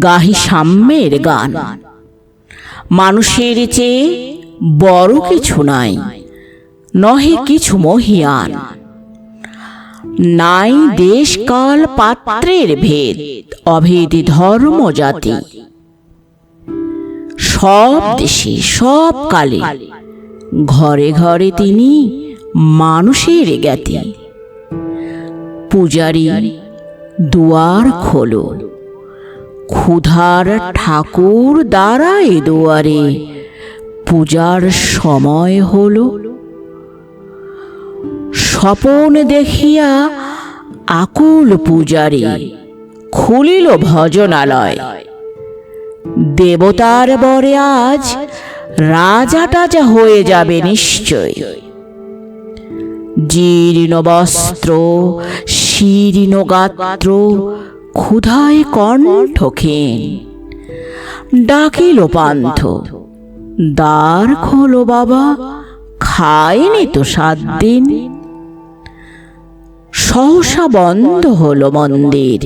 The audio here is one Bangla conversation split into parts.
গাহি সাম্যের গান। মানুষের চেয়ে বড় কিছু নাই, নহে কিছু মহিয়ান। নাই দেশ কাল পাত্রের ভেদ, অভেদ ধর্ম জাতি। সব দেশে সব কালে ঘরে ঘরে তিনি মানুষের জ্ঞাতি। পূজারী দুয়ার খোলো, ক্ষুধার ঠাকুর দাঁড়ায় দুয়ারে, পূজার সময় হলো। স্বপন দেখিয়া আকুল পূজারী খুলিল ভজনালয়। দেবতার বরে আজ রাজা টাজা হয়ে যাবে নিশ্চয়। জীর্ণ বস্ত্র শীর্ণ গাত্র, ক্ষুধায় কণ্ঠক্ষীণ। ডাকিল পান্থ, দ্বার খোলো বাবা, খায়নি তো 7 দিন। সহসা বন্ধ হলো মন্দির,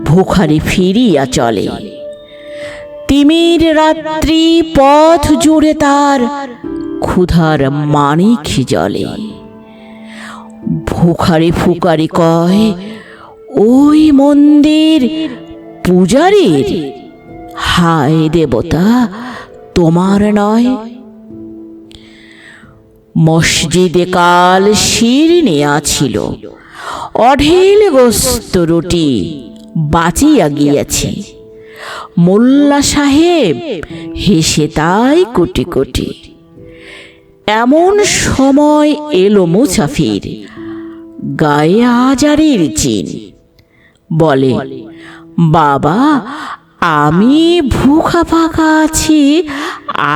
ভিখারি ফিরিয়া চলে। তিমির রাত্রি পথ জুড়ে তার ক্ষুধার মানিক জ্বলে। ভিখারি ফুকারি কয়, ওই মন্দির পূজারীর, হায় দেবতা তোমার নয়। মসজিদে কাল শিরনি আছিল, অঢেল গোস্ত রুটি বাঁচিয়া গিয়াছে। মোল্লা সাহেব হেসে তাই কোটি কোটি। এমন সময় এলো মুসাফির, গায়ে আজারের চিন। বলে, বাবা আমি ভুখা ফাঁকা আছি,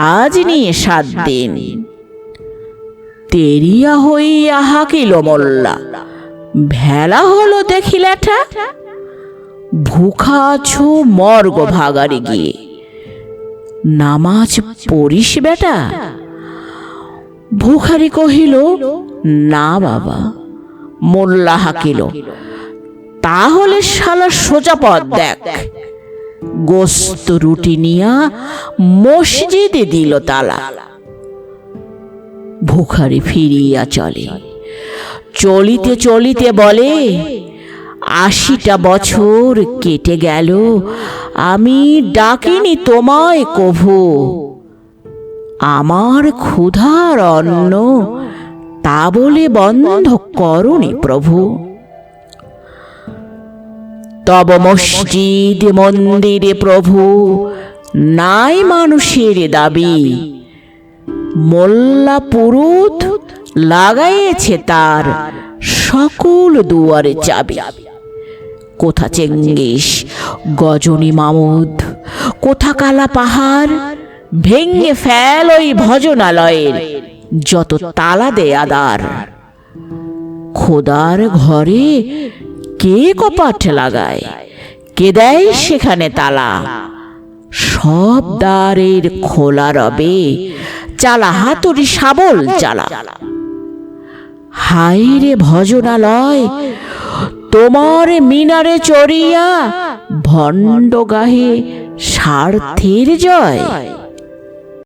আজ নিয়ে 7 দিন। তেরিয়া হইয়া হাকিল মোল্লা, ভেলা হলো দেখিলেটা। ভুখা আছো মর্গ ভাগারে গিয়ে, নামাজ পড়িস বেটা। ভিখারি কহিল, না বাবা। মোল্লা হাকিল, তাহলে শালা সোজা পথ দেখ। গোস্ত রুটি নিয়া মসজিদে দিল তালা। ভিখারি ফিরিয়া চলে, চলিতে চলিতে বলে, 80টা বছর কেটে গেল, আমি ডাকিনি তোমায় কভু। আমার ক্ষুধার অন্ন তা বলে বন্ধ করনি প্রভু। তব মসজিদ মন্দিরে প্রভু, নাই মানুষের দাবি। মোল্লা পুরুত লাগাইছে তার সকল দুয়ারে চাবি। কোথা চেঙ্গিস গজনী মামুদ, কোথা কালা পাহাড়, ভেঙে ফেল ওই ভজনালয়ের যত তালা দেয়া দ্বার। খোদার ঘরে কে কপাট লাগায়, কে দেয় সেখানে তালা। সব দ্বারের খোলা রবে, চালা হাতুড়ি শাবল চালা। হায় রে ভজনালয়, তোমার মিনারে চড়িয়া ভণ্ড গাহে স্বার্থের জয়।